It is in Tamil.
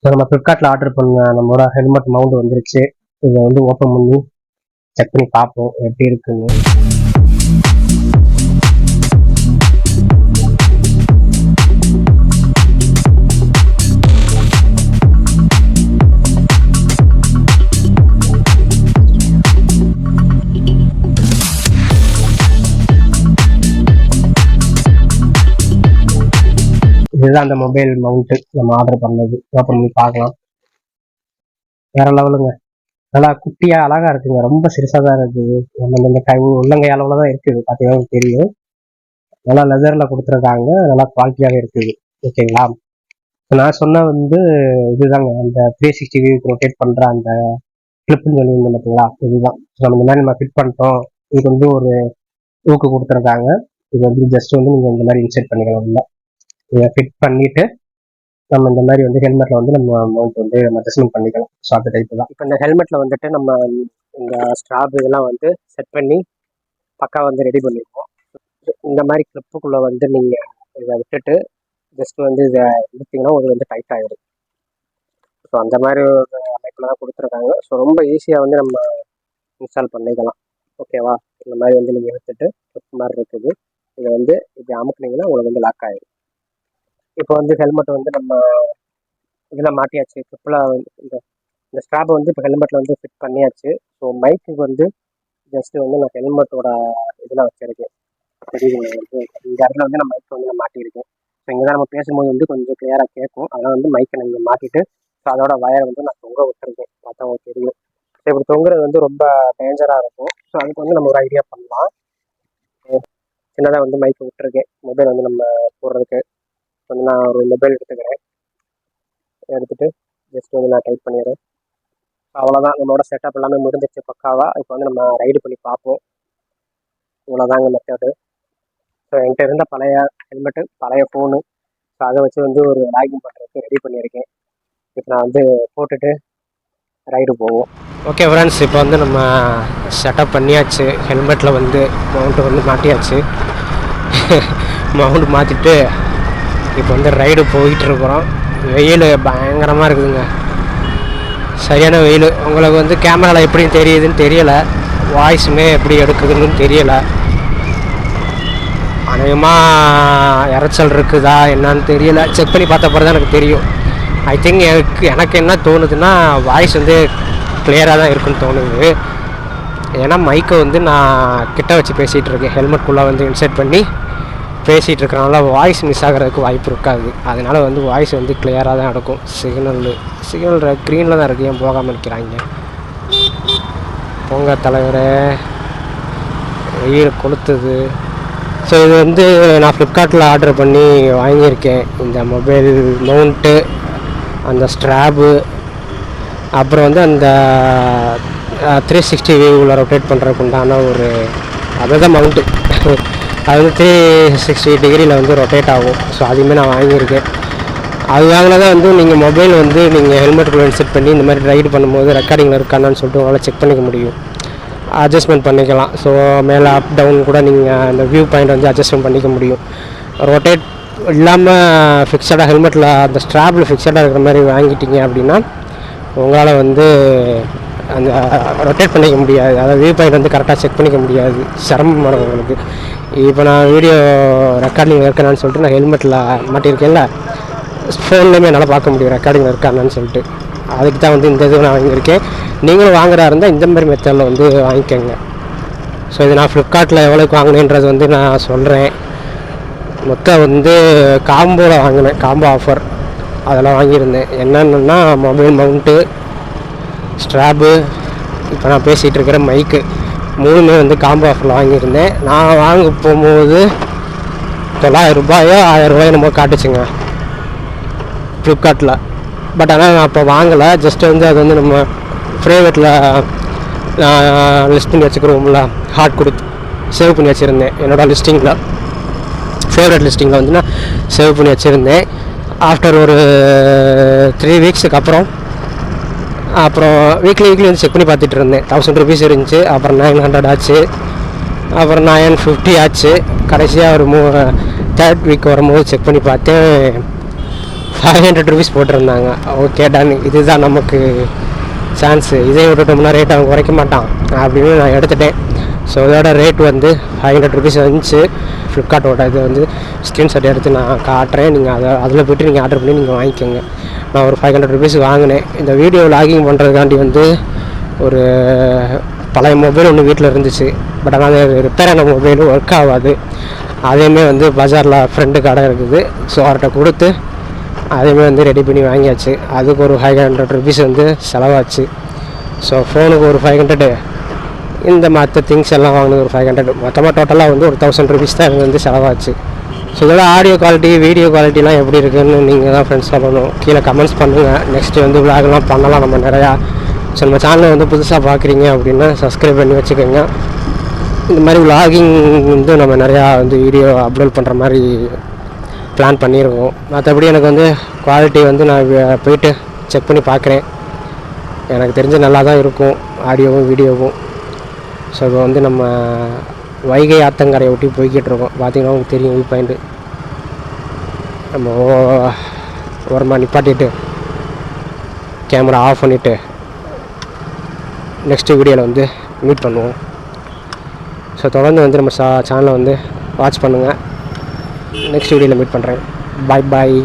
ஸோ நம்ம ஃப்ளிப்கார்ட்டில் ஆர்டர் பண்ண நம்மளோட ஹெல்மெட் மவுண்ட் வந்துருச்சு. இதை வந்து ஓப்பன் பண்ணி செக் பண்ணி பார்ப்போம் எப்படி இருக்குன்னு. இதுதான் அந்த மொபைல் மவுண்ட்டு நம்ம ஆர்டர் பண்ணது. ஓப்பன் பண்ணி பார்க்கலாம். வேற லெவலுங்க. நல்லா குட்டியா அழகா இருக்குங்க. ரொம்ப சிறுசாக தான் இருக்குது. நம்ம இந்த கை உள்ளங்கை அளவுல தான் இருக்குது. பார்த்தீங்கன்னா தெரியும். நல்லா லெதர்ல கொடுத்துருக்காங்க. நல்லா குவாலிட்டியாகவே இருக்குது. ஓகேங்களா? நான் சொன்ன வந்து இதுதாங்க அந்த 360 வியூக்கு ரொட்டேட் பண்ற அந்த கிளிப்னு சொல்லியிருந்தேன் பார்த்தீங்களா? இதுதான். நம்ம இந்த மாதிரி நம்ம ஃபிட் பண்ணிட்டோம். இது வந்து ஒரு ஊக்கு கொடுத்துருக்காங்க. இது வந்து ஜஸ்ட் வந்து நீங்க இந்த மாதிரி இன்செர்ட் பண்ணிக்கலாம். உள்ள இதை ஃபிட் பண்ணிட்டு நம்ம இந்த மாதிரி வந்து ஹெல்மெட்ல வந்து நம்ம மவுண்ட் வந்து நம்ம அட்ஜஸ்ட்மெண்ட் பண்ணிக்கலாம். ஸோ அந்த டைப் தான். இப்போ இந்த ஹெல்மெட்ல வந்துட்டு நம்ம இந்த ஸ்ட்ராப் இதெல்லாம் வந்து செட் பண்ணி பக்கா வந்து ரெடி பண்ணிடுவோம். இந்த மாதிரி கிளிப்புக்குள்ள வந்து நீங்க இதை விட்டுட்டு ஜஸ்ட் வந்து இதை எடுத்தீங்கன்னா ஒரு வந்து டைட் ஆகிடும். ஸோ அந்த மாதிரி ஒரு அமைப்பில் தான் கொடுத்துருக்காங்க. ஸோ ரொம்ப ஈஸியாக வந்து நம்ம இன்ஸ்டால் பண்ணிக்கலாம். ஓகேவா? இந்த மாதிரி வந்து நீங்கள் எடுத்துட்டு கிளிப் மாதிரி இருக்குது. இதை வந்து இப்படி அமுக்குனீங்கன்னா உங்களுக்கு வந்து லாக் ஆகிடும். இப்போ வந்து ஹெல்மெட் வந்து நம்ம இதில் மாட்டியாச்சு. கிளிப்பில் இந்த இந்த ஸ்ட்ராப்பை வந்து இப்போ ஹெல்மெட்டில் வந்து ஃபிட் பண்ணியாச்சு. ஸோ மைக்குக்கு வந்து ஜஸ்ட்டு வந்து நான் ஹெல்மெட்டோட இதில் வச்சுருக்கேன். தெரியுதுங்க வந்து இந்த இடத்துல வந்து நான் மைக்கை வந்து நான் மாட்டியிருக்கேன். ஸோ இங்கே தான் நம்ம பேசும்போது வந்து கொஞ்சம் கிளியராக கேட்கும். அதனால் வந்து மைக்கை நீங்கள் மாட்டிட்டு ஸோ அதோட வயரை வந்து நான் தொங்க விட்டுருக்கேன். பார்த்தா உங்களுக்கு தெரியும். ஸோ இப்படி தொங்குறது வந்து ரொம்ப டேஞ்சராக இருக்கும். ஸோ அதுக்கு வந்து நம்ம ஒரு ஐடியா பண்ணலாம். சின்னதாக வந்து மைக்கை விட்டுருக்கேன். மொபைல் வந்து நம்ம போடுறதுக்கு வந்து நான் ஒரு மொபைல் எடுத்துக்கிறேன். எடுத்துகிட்டு ஜஸ்ட் வந்து நான் டைப் பண்ணிடுறேன். அவ்வளோதான். நம்மளோட செட்டப் எல்லாமே முடிஞ்சிச்சு பக்காவாக. இப்போ வந்து நம்ம ரைடு பண்ணி பார்ப்போம். இவ்வளோதாங்க மெத்தடு. ஸோ என்கிட்ட இருந்த பழைய ஹெல்மெட்டு, பழைய ஃபோனு, ஸோ அதை வச்சு வந்து ஒரு லாகின் பண்ணுறதுக்கு ரெடி பண்ணியிருக்கேன். இப்போ நான் வந்து போட்டுட்டு ரைடு போவோம். ஓகே ஃப்ரெண்ட்ஸ், இப்போ வந்து நம்ம செட்டப் பண்ணியாச்சு. ஹெல்மெட்டில் வந்து மவுண்ட்டு வந்து மாட்டியாச்சு. மவுண்ட் மாற்றிட்டு இப்போ வந்து ரைடு போயிட்டுருக்குறோம். வெயில் பயங்கரமாக இருக்குதுங்க. சரியான வெயில். உங்களுக்கு வந்து கேமராவில் எப்படி தெரியுதுன்னு தெரியலை. வாய்ஸுமே எப்படி எடுக்குதுன்னு தெரியலை. அநேகமாக இறைச்சல் இருக்குதா என்னன்னு தெரியலை. செக் பண்ணி பார்த்த பிறகு தான் எனக்கு தெரியும். ஐ திங்க் எனக்கு என்ன தோணுதுன்னா வாய்ஸ் வந்து கிளியராக தான் இருக்குன்னு தோணுது. ஏன்னா மைக்கை வந்து நான் கிட்ட வச்சு பேசிகிட்டு இருக்கேன். ஹெல்மெட்குள்ளே வந்து இன்செர்ட் பண்ணி பேசிகிட்டு இருக்கிறனால வாய்ஸ் மிஸ் ஆகிறதுக்கு வாய்ப்பு இருக்காது. அதனால் வந்து வாய்ஸ் வந்து கிளியராக தான் இருக்கும். சிக்னல் க்ரீனில் தான் இருக்குது. ஏன் போகாமல் இருக்கிறாங்க? போங்க தலைவரே, வெயில் கொளுத்துது. ஸோ இது வந்து நான் ஃப்ளிப்கார்ட்டில் ஆர்டர் பண்ணி வாங்கியிருக்கேன். இந்த மொபைல் மவுண்ட்டு, அந்த ஸ்ட்ராப்பு, அப்புறம் வந்து அந்த 360 வியூவில் ரொட்டேட் பண்ணுறதுக்கு உண்டான ஒரு அதுதான் மவுண்ட்டு. அது வந்து 360 டிகிரியில் வந்து ரொட்டேட் ஆகும். ஸோ அதுவுமே நான் வாங்கியிருக்கேன். அது வாங்கினதான் வந்து நீங்கள் மொபைல் வந்து நீங்கள் ஹெல்மெட்டுக்குள்ளே இன்செர்ட் பண்ணி இந்த மாதிரி ரைடு பண்ணும்போது ரெக்கார்டிங்கில் இருக்கானான்னு சொல்லிட்டு உங்களால் செக் பண்ணிக்க முடியும். அட்ஜஸ்ட்மெண்ட் பண்ணிக்கலாம். ஸோ மேலே அப் டவுன் கூட நீங்கள் அந்த வியூ பாயிண்ட் வந்து அட்ஜஸ்ட்மெண்ட் பண்ணிக்க முடியும். ரொட்டேட் இல்லாமல் ஃபிக்ஸடாக ஹெல்மெட்டில் அந்த ஸ்ட்ராப்பில் ஃபிக்ஸடாக இருக்கிற மாதிரி வாங்கிட்டீங்க அப்படின்னா உங்களால் வந்து அந்த ரொட்டேட் பண்ணிக்க முடியாது. அதாவது வியூ பாயிண்ட் வந்து கரெக்டாக செக் பண்ணிக்க முடியாது. சிரமமான உங்களுக்கு. இப்போ நான் வீடியோ ரெக்கார்டிங் இருக்கேனான்னு சொல்லிட்டு நான் ஹெல்மெட்டில் மாட்டியிருக்கேன்ல, ஃபோன்லேயுமே என்னால் பார்க்க முடியும் ரெக்கார்டிங் இருக்கானான்னு சொல்லிட்டு. அதுக்கு தான் வந்து இந்த இது நான் வாங்கியிருக்கேன். நீங்களும் வாங்குறா இருந்தால் இந்த மாதிரி மெத்தடில் வந்து வாங்கிக்கோங்க. ஸோ இது நான் ஃப்ளிப்கார்ட்டில் எவ்வளோக்கு வாங்கினேன்றது வந்து நான் சொல்கிறேன். மொத்தம் வந்து காம்போவில் வாங்கினேன். காம்போ ஆஃபர் அதெல்லாம் வாங்கியிருந்தேன். என்னென்னா மொபைல் மவுண்ட்டு, ஸ்ட்ராப்பு, இப்போ நான் பேசிகிட்டு இருக்கிற மைக்கு, மூணுமே வந்து காம்போ ஆஃபரில் வாங்கியிருந்தேன். நான் வாங்க போகும்போது 900 ரூபாயோ 1000 ரூபாயோ நம்ம காட்டுச்சுங்க ஃப்ளிப்கார்ட்டில். பட் ஆனால் நான் அப்போ வாங்கலை. ஜஸ்ட்டு வந்து அது வந்து நம்ம ப்ரைவேட்டில் லிஸ்ட் பண்ணி வச்சுக்கிறோம்ல, ஹார்ட் கொடுத்து சேவ் பண்ணி வச்சுருந்தேன். என்னோடய லிஸ்டிங்கில், ஃபேவரட் லிஸ்டிங்கில் வந்து நான் சேவ் பண்ணி வச்சுருந்தேன். ஆஃப்டர் ஒரு 3 வீக்ஸுக்கு அப்புறம் வீக்லி வந்து செக் பண்ணி பார்த்துட்டு இருந்தேன். 1000 ருபீஸ் இருந்துச்சு. அப்புறம் 900 ஆச்சு. அப்புறம் 950 ஆச்சு. கடைசியாக ஒரு 3rd வீக் வரும்போது செக் பண்ணி பார்த்தேன் 500 ருபீஸ் போட்டிருந்தாங்க. ஓகே டன், இதுதான் நமக்கு சான்ஸு, இதே விட்டுட்டோம்னா ரேட் அவன் குறைக்க மாட்டான் அப்படின்னு நான் எடுத்துட்டேன். ஸோ இதோட ரேட் வந்து 500 ருபீஸ் வந்துச்சு. ஃப்ளிப்கார்ட்டோட இது வந்து ஸ்க்ரீன்ஷாட் எடுத்து நான் காட்டுறேன், நீங்கள் அதில் போய்ட்டு நீங்கள் ஆர்டர் பண்ணி நீங்கள் வாங்கிக்கோங்க. நான் ஒரு 500 ருபீஸ் வாங்கினேன். இந்த வீடியோ லாகிங் பண்ணுறதுக்காண்டி வந்து ஒரு பழைய மொபைல் ஒன்று வீட்டில் இருந்துச்சு. பட் ஆனால் அது ரிப்பேர் ஆன மொபைலும் ஒர்க் ஆகாது. அதேமே வந்து பஜாரில் ஃப்ரெண்டு கடை இருக்குது. ஸோ அவர்கிட்ட கொடுத்து அதேமே வந்து ரெடி பண்ணி வாங்கியாச்சு. அதுக்கு ஒரு 500 ருபீஸ் வந்து செலவாச்சு. ஸோ ஃபோனுக்கு ஒரு 500, இந்த மற்ற திங்ஸ் எல்லாம் வாங்கினது ஒரு 500, மொத்தமாக டோட்டலாக வந்து ஒரு 1000 ருபீஸ் தான் எனக்கு வந்து செலவாச்சு. ஸோ இதோட ஆடியோ குவாலிட்டி, வீடியோ குவாலிட்டிலாம் எப்படி இருக்குதுன்னு நீங்கள் தான் ஃப்ரெண்ட்ஸ் சொல்லணும். கீழே கமெண்ட்ஸ் பண்ணுங்கள். நெக்ஸ்ட்டு வந்து விளாக்லாம் பண்ணலாம் நம்ம நிறையா. ஸோ நம்ம சேனலை வந்து புதுசாக பார்க்குறீங்க அப்படின்னா சப்ஸ்கிரைப் பண்ணி வச்சுக்கோங்க. இந்த மாதிரி விளாகிங் வந்து நம்ம நிறையா வந்து வீடியோ அப்லோட் பண்ணுற மாதிரி பிளான் பண்ணியிருக்கோம். மற்றபடி எனக்கு வந்து குவாலிட்டி வந்து நான் போயிட்டு செக் பண்ணி பார்க்குறேன். எனக்கு தெரிஞ்ச நல்லா தான் இருக்கும் ஆடியோவும் வீடியோவும். ஸோ இப்போ வந்து நம்ம வைகை ஆத்தங்கரையை ஒட்டி போய்கிட்டு இருக்கோம். பார்த்திங்கன்னா உங்களுக்கு தெரியும் வியூ பாயிண்ட்டு. நம்ம ஓரமாக நிப்பாட்டிட்டு கேமரா ஆஃப் பண்ணிவிட்டு நெக்ஸ்ட்டு வீடியோவில் வந்து மீட் பண்ணுவோம். ஸோ தொடர்ந்து வந்து நம்ம சேனலை வந்து வாட்ச் பண்ணுங்கள். நெக்ஸ்ட் வீடியோவில் மீட் பண்ணுறேன். பாய் பாய்.